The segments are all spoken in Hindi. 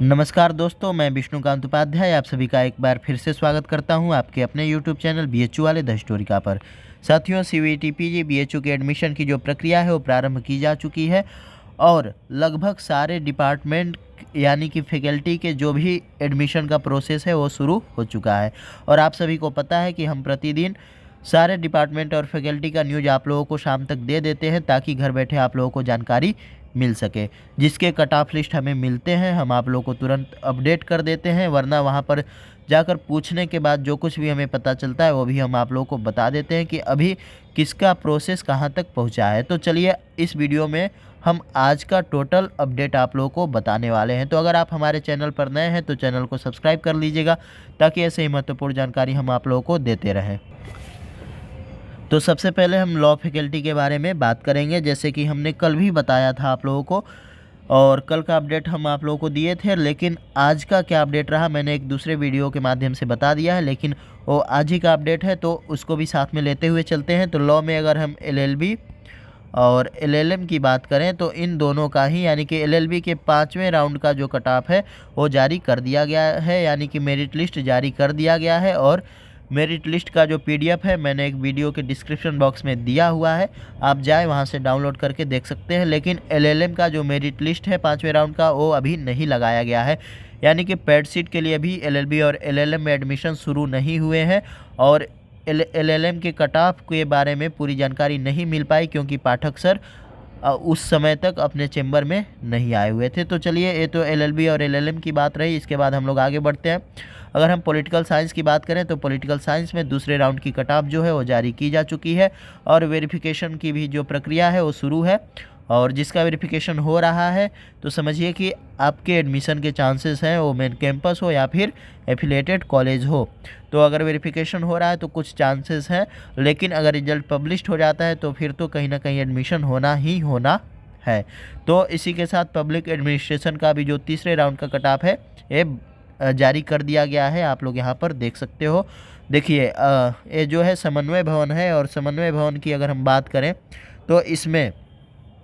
नमस्कार दोस्तों, मैं विष्णुकांत उपाध्याय आप सभी का एक बार फिर से स्वागत करता हूं आपके अपने यूट्यूब चैनल बीएचयू वाले द स्टोरिका पर। साथियों, सीवीटी पीजी बीएचयू के एडमिशन की जो प्रक्रिया है वो प्रारंभ की जा चुकी है और लगभग सारे डिपार्टमेंट यानी कि फैकल्टी के जो भी एडमिशन का प्रोसेस है वो शुरू हो चुका है। और आप सभी को पता है कि हम प्रतिदिन सारे डिपार्टमेंट और फैकल्टी का न्यूज़ आप लोगों को शाम तक दे देते हैं ताकि घर बैठे आप लोगों को जानकारी मिल सके। जिसके कट ऑफ लिस्ट हमें मिलते हैं हम आप लोगों को तुरंत अपडेट कर देते हैं, वरना वहाँ पर जाकर पूछने के बाद जो कुछ भी हमें पता चलता है वो भी हम आप लोगों को बता देते हैं कि अभी किसका प्रोसेस कहाँ तक पहुँचा है। तो चलिए इस वीडियो में हम आज का टोटल अपडेट आप लोगों को बताने वाले हैं। तो अगर आप हमारे चैनल पर नए हैं तो चैनल को सब्सक्राइब कर लीजिएगा ताकि ऐसे ही महत्वपूर्ण जानकारी हम आप लोगों को देते रहें। तो सबसे पहले हम लॉ फैकल्टी के बारे में बात करेंगे, जैसे कि हमने कल भी बताया था आप लोगों को, और कल का अपडेट हम आप लोगों को दिए थे। लेकिन आज का क्या अपडेट रहा मैंने एक दूसरे वीडियो के माध्यम से बता दिया है, लेकिन वो आज ही का अपडेट है तो उसको भी साथ में लेते हुए चलते हैं। तो लॉ में अगर हम एलएलबी और एलएलएम की बात करें तो इन दोनों का ही यानी कि एलएलबी के 5वें राउंड का जो कट ऑफ है वो जारी कर दिया गया है, यानी कि मेरिट लिस्ट जारी कर दिया गया है। और मेरिट लिस्ट का जो पीडीएफ है मैंने एक वीडियो के डिस्क्रिप्शन बॉक्स में दिया हुआ है, आप जाएँ वहाँ से डाउनलोड करके देख सकते हैं। लेकिन एलएलएम का जो मेरिट लिस्ट है 5वें राउंड का वो अभी नहीं लगाया गया है, यानी कि पैड सीट के लिए भी एलएलबी और एलएलएम में एडमिशन शुरू नहीं हुए हैं। और एलएलएम के कट ऑफ के बारे में पूरी जानकारी नहीं मिल पाई क्योंकि पाठक सर उस समय तक अपने चेंबर में नहीं आए हुए थे। तो चलिए ये तो एलएलबी और एलएलएम की बात रही, इसके बाद हम लोग आगे बढ़ते हैं। अगर हम पॉलिटिकल साइंस की बात करें तो पॉलिटिकल साइंस में दूसरे राउंड की कट ऑफ जो है वो जारी की जा चुकी है और वेरिफिकेशन की भी जो प्रक्रिया है वो शुरू है। और जिसका वेरिफिकेशन हो रहा है तो समझिए कि आपके एडमिशन के चांसेस हैं वो मेन कैंपस हो या फिर एफिलेटेड कॉलेज हो। तो अगर वेरिफिकेशन हो रहा है तो कुछ चांसेस हैं, लेकिन अगर रिजल्ट पब्लिश्ड हो जाता है तो फिर तो कहीं ना कहीं एडमिशन होना ही होना है। तो इसी के साथ पब्लिक एडमिनिस्ट्रेशन का भी जो तीसरे राउंड का कट ऑफ है ये जारी कर दिया गया है, आप लोग यहाँ पर देख सकते हो। देखिए ये जो है समन्वय भवन है, और समन्वय भवन की अगर हम बात करें तो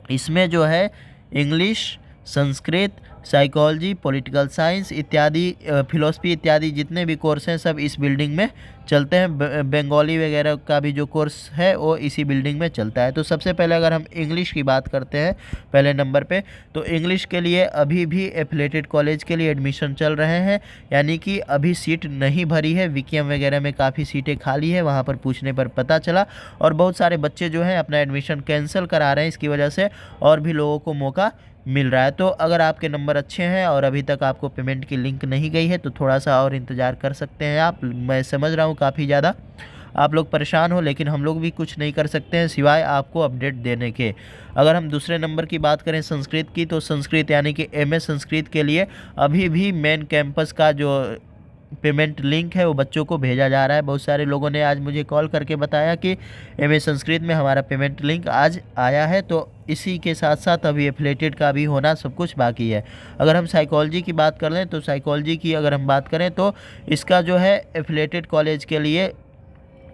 इसमें जो है English, Sanskrit, psychology, political science इत्यादि, फिलोसफी इत्यादि जितने भी कोर्स हैं सब इस बिल्डिंग में चलते हैं। बंगाली वगैरह का भी जो कोर्स है वो इसी बिल्डिंग में चलता है। तो सबसे पहले अगर हम इंग्लिश की बात करते हैं पहले नंबर पे, तो इंग्लिश के लिए अभी भी एफिलेटेड कॉलेज के लिए एडमिशन चल रहे हैं, यानी कि अभी सीट नहीं भरी है। वीकेएम वगैरह में काफ़ी सीटें खाली है, वहाँ पर पूछने पर पता चला। और बहुत सारे बच्चे जो हैं अपना एडमिशन कैंसिल करा रहे हैं, इसकी वजह से और भी लोगों को मौका मिल रहा है। तो अगर आपके नंबर अच्छे हैं और अभी तक आपको पेमेंट की लिंक नहीं गई है तो थोड़ा सा और इंतज़ार कर सकते हैं आप। मैं समझ रहा हूँ काफ़ी ज़्यादा आप लोग परेशान हो, लेकिन हम लोग भी कुछ नहीं कर सकते हैं सिवाय आपको अपडेट देने के। अगर हम दूसरे नंबर की बात करें संस्कृत की, तो संस्कृत यानी कि एमए संस्कृत के लिए अभी भी मेन कैंपस का जो पेमेंट लिंक है वो बच्चों को भेजा जा रहा है। बहुत सारे लोगों ने आज मुझे कॉल करके बताया कि एमए संस्कृत में हमारा पेमेंट लिंक आज आया है। तो इसी के साथ साथ अभी एफिलेटेड का भी होना सब कुछ बाकी है। अगर हम साइकोलॉजी की बात कर लें तो साइकोलॉजी की अगर हम बात करें तो इसका जो है एफिलेटेड कॉलेज के लिए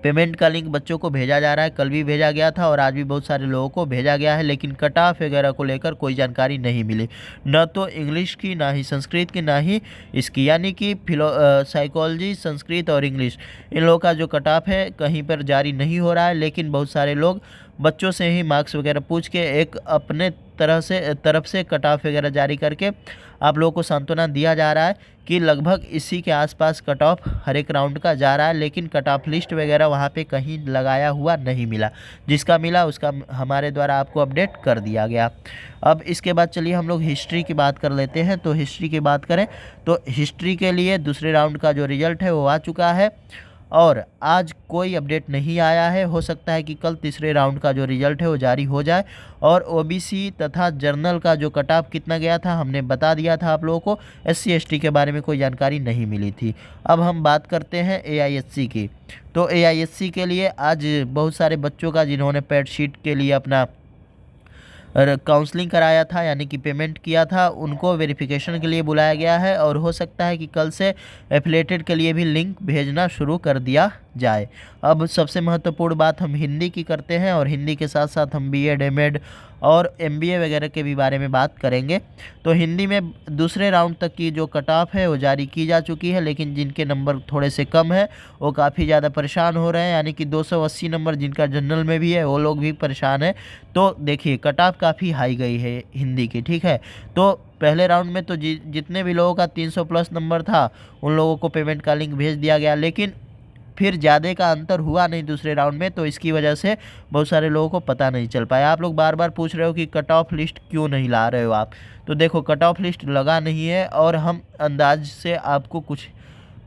पेमेंट का लिंक बच्चों को भेजा जा रहा है। कल भी भेजा गया था और आज भी बहुत सारे लोगों को भेजा गया है, लेकिन कट ऑफ वगैरह को लेकर कोई जानकारी नहीं मिली, न तो इंग्लिश की, ना ही संस्कृत की, ना ही इसकी। यानी कि साइकोलॉजी, संस्कृत और इंग्लिश इन लोगों का जो कट ऑफ है कहीं पर जारी नहीं हो रहा है। लेकिन बहुत सारे लोग बच्चों से ही मार्क्स वगैरह पूछ के एक अपने तरफ से कट ऑफ वगैरह जारी करके आप लोगों को सांत्वना दिया जा रहा है कि लगभग इसी के आसपास कट ऑफ हर एक राउंड का जा रहा है। लेकिन कट ऑफ लिस्ट वगैरह वहाँ पे कहीं लगाया हुआ नहीं मिला, जिसका मिला उसका हमारे द्वारा आपको अपडेट कर दिया गया। अब इसके बाद चलिए हम लोग हिस्ट्री की बात कर लेते हैं। तो हिस्ट्री की बात करें तो हिस्ट्री के लिए दूसरे राउंड का जो रिजल्ट है वो आ चुका है और आज कोई अपडेट नहीं आया है। हो सकता है कि कल तीसरे राउंड का जो रिजल्ट है वो जारी हो जाए। और ओबीसी तथा जर्नल का जो कट ऑफ कितना गया था हमने बता दिया था आप लोगों को। एससी एसटी के बारे में कोई जानकारी नहीं मिली थी। अब हम बात करते हैं एआईएससी की। तो एआईएससी के लिए आज बहुत सारे बच्चों का जिन्होंने पैड शीट के लिए अपना काउंसलिंग कराया था यानी कि पेमेंट किया था, उनको वेरिफिकेशन के लिए बुलाया गया है। और हो सकता है कि कल से एफिलेटेड के लिए भी लिंक भेजना शुरू कर दिया जाए। अब सबसे महत्वपूर्ण बात हम हिंदी की करते हैं और हिंदी के साथ साथ हम बीएड, एमएड और एमबीए वगैरह के भी बारे में बात करेंगे। तो हिंदी में दूसरे राउंड तक की जो कट ऑफ है वो जारी की जा चुकी है, लेकिन जिनके नंबर थोड़े से कम है वो काफ़ी ज़्यादा परेशान हो रहे हैं, यानी कि 280 नंबर जिनका जनरल में भी है वो लोग भी परेशान है। तो देखिए कट ऑफ काफ़ी हाई गई है हिंदी की, ठीक है। तो पहले राउंड में तो जितने भी लोगों का 300 प्लस नंबर था उन लोगों को पेमेंट का लिंक भेज दिया गया, लेकिन फिर ज़्यादा का अंतर हुआ नहीं दूसरे राउंड में, तो इसकी वजह से बहुत सारे लोगों को पता नहीं चल पाया। आप लोग बार बार पूछ रहे हो कि कट ऑफ लिस्ट क्यों नहीं ला रहे हो आप, तो देखो कट ऑफ लिस्ट लगा नहीं है और हम अंदाज से आपको कुछ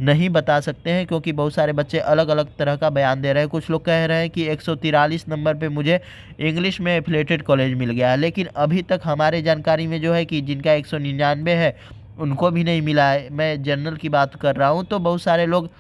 नहीं बता सकते हैं, क्योंकि बहुत सारे बच्चे अलग अलग तरह का बयान दे रहे हैं। कुछ लोग कह रहे हैं कि 143 नंबर पे मुझे इंग्लिश में एफिलेटेड कॉलेज मिल गया है, लेकिन अभी तक हमारे जानकारी में जो है कि जिनका 199 है उनको भी नहीं मिला है। मैं जनरल की बात कर रहा हूँ। तो बहुत सारे लोग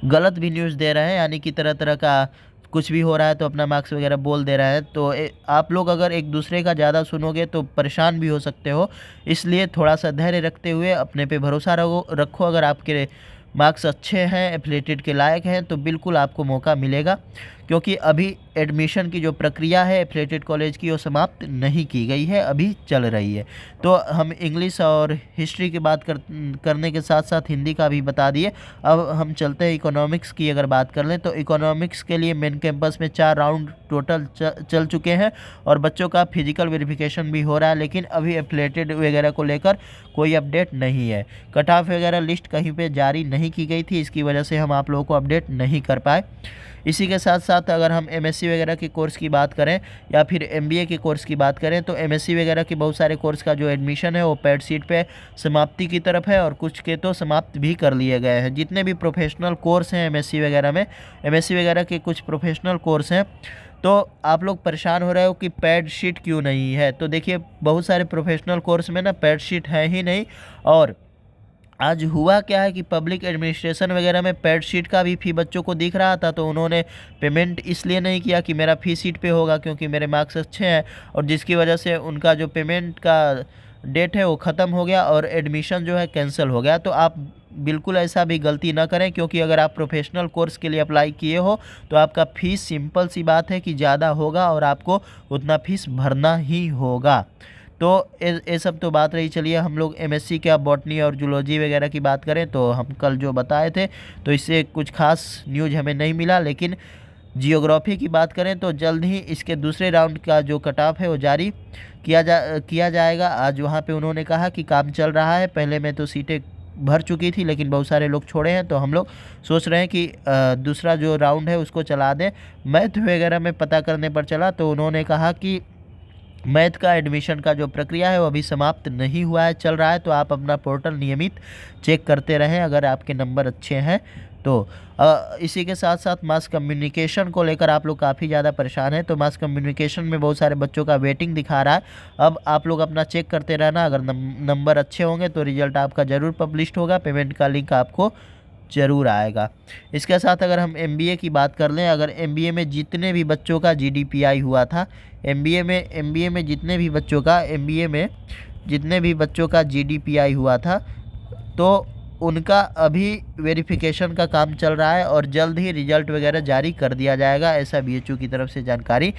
गलत भी न्यूज़ दे रहे हैं, यानी कि तरह तरह का कुछ भी हो रहा है तो अपना मार्क्स वगैरह बोल दे रहे हैं। तो आप लोग अगर एक दूसरे का ज़्यादा सुनोगे तो परेशान भी हो सकते हो, इसलिए थोड़ा सा धैर्य रखते हुए अपने पे भरोसा रखो। अगर आपके मार्क्स अच्छे हैं, एफिलेटेड के लायक हैं, तो बिल्कुल आपको मौका मिलेगा, क्योंकि अभी एडमिशन की जो प्रक्रिया है एफिलेटेड कॉलेज की वो समाप्त नहीं की गई है, अभी चल रही है। तो हम इंग्लिश और हिस्ट्री की बात करने के साथ साथ हिंदी का भी बता दिए। अब हम चलते हैं इकोनॉमिक्स की अगर बात कर लें, तो इकोनॉमिक्स के लिए मेन कैंपस में 4 राउंड टोटल चल चुके हैं और बच्चों का फिजिकल वेरिफिकेशन भी हो रहा है, लेकिन अभी एफिलेटेड वगैरह को लेकर कोई अपडेट नहीं है। कट ऑफ वगैरह लिस्ट कहीं पे जारी नहीं की गई थी, इसकी वजह से हम आप लोगों को अपडेट नहीं कर पाए। इसी के साथ साथ अगर हम एमएससी वगैरह के कोर्स की बात करें या फिर एमबीए के कोर्स की बात करें, तो एमएससी वगैरह के बहुत सारे कोर्स का जो एडमिशन है वो पैड सीट पे समाप्ति की तरफ है और कुछ के तो समाप्त भी कर लिए गए हैं। जितने भी प्रोफेशनल कोर्स हैं एमएससी वगैरह में, एमएससी वगैरह के कुछ प्रोफेशनल कोर्स हैं, तो आप लोग परेशान हो रहे हो कि पैड शीट क्यों नहीं है। तो देखिए बहुत सारे प्रोफेशनल कोर्स में ना पैड शीट है ही नहीं। और आज हुआ क्या है कि पब्लिक एडमिनिस्ट्रेशन वगैरह में पैड शीट का भी फ़ी बच्चों को दिख रहा था, तो उन्होंने पेमेंट इसलिए नहीं किया कि मेरा फ़ी सीट पे होगा क्योंकि मेरे मार्क्स अच्छे हैं, और जिसकी वजह से उनका जो पेमेंट का डेट है वो ख़त्म हो गया और एडमिशन जो है कैंसिल हो गया। तो आप बिल्कुल ऐसा भी गलती ना करें, क्योंकि अगर आप प्रोफेशनल कोर्स के लिए अप्लाई किए हो तो आपका फ़ीस सिंपल सी बात है कि ज़्यादा होगा और आपको उतना फ़ीस भरना ही होगा। तो ये सब तो बात रही। चलिए हम लोग एमएससी का बॉटनी और जूलॉजी वगैरह की बात करें, तो हम कल जो बताए थे तो इससे कुछ खास न्यूज़ हमें नहीं मिला, लेकिन जियोग्राफी की बात करें तो जल्द ही इसके दूसरे राउंड का जो कट ऑफ है वो जारी किया जाएगा। आज वहाँ पे उन्होंने कहा कि काम चल रहा है, पहले में तो सीटें भर चुकी थी लेकिन बहुत सारे लोग छोड़े हैं, तो हम लोग सोच रहे हैं कि दूसरा जो राउंड है उसको चला दें। मैथ वगैरह में पता करने पर चला तो उन्होंने कहा कि मैथ का एडमिशन का जो प्रक्रिया है वो अभी समाप्त नहीं हुआ है, चल रहा है। तो आप अपना पोर्टल नियमित चेक करते रहें अगर आपके नंबर अच्छे हैं तो। इसी के साथ साथ मास कम्युनिकेशन को लेकर आप लोग काफ़ी ज़्यादा परेशान हैं, तो मास कम्युनिकेशन में बहुत सारे बच्चों का वेटिंग दिखा रहा है। अब आप लोग अपना चेक करते रहना, अगर नंबर अच्छे होंगे तो रिजल्ट आपका ज़रूर पब्लिश होगा, पेमेंट का लिंक आपको ज़रूर आएगा। इसके साथ अगर हम एमबीए की बात कर लें, अगर एमबीए में जितने भी बच्चों का जीडीपीआई हुआ था, एमबीए में जितने भी बच्चों का जीडीपीआई हुआ था, तो उनका अभी वेरिफिकेशन का काम चल रहा है और जल्द ही रिजल्ट वगैरह जारी कर दिया जाएगा, ऐसा बीएचयू की तरफ से जानकारी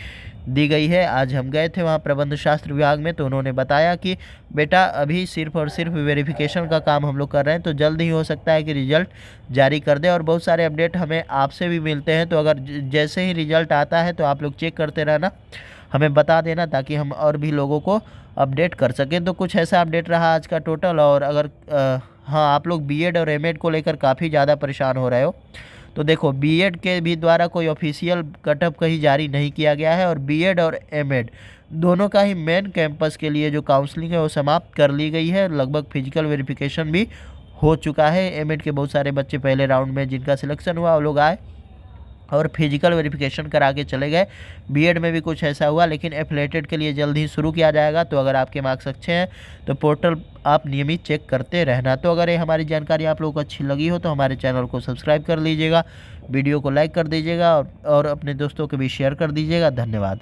दी गई है। आज हम गए थे वहाँ प्रबंध शास्त्र विभाग में, तो उन्होंने बताया कि बेटा अभी सिर्फ और सिर्फ वेरिफिकेशन का काम हम लोग कर रहे हैं, तो जल्द ही हो सकता है कि रिज़ल्ट जारी कर दे। और बहुत सारे अपडेट हमें आपसे भी मिलते हैं, तो अगर जैसे ही रिज़ल्ट आता है तो आप लोग चेक करते रहना, हमें बता देना ताकि हम और भी लोगों को अपडेट कर सकें। तो कुछ ऐसा अपडेट रहा आज का टोटल। और अगर हाँ, आप लोग बीएड और एमएड को लेकर काफ़ी ज़्यादा परेशान हो रहे हो, तो देखो बीएड के भी द्वारा कोई ऑफिशियल कटअप कहीं जारी नहीं किया गया है, और बीएड और एमएड दोनों का ही मेन कैंपस के लिए जो काउंसलिंग है वो समाप्त कर ली गई है। लगभग फिजिकल वेरिफिकेशन भी हो चुका है। एमएड के बहुत सारे बच्चे पहले राउंड में जिनका सिलेक्शन हुआ वो लोग आए और फिजिकल वेरिफिकेशन करा के चले गए। बीएड में भी कुछ ऐसा हुआ, लेकिन एफिलेटेड के लिए जल्द ही शुरू किया जाएगा। तो अगर आपके मार्क्स अच्छे हैं तो पोर्टल आप नियमित चेक करते रहना। तो अगर ये हमारी जानकारी आप लोगों को अच्छी लगी हो तो हमारे चैनल को सब्सक्राइब कर लीजिएगा, वीडियो को लाइक कर दीजिएगा और अपने दोस्तों को भी शेयर कर दीजिएगा। धन्यवाद।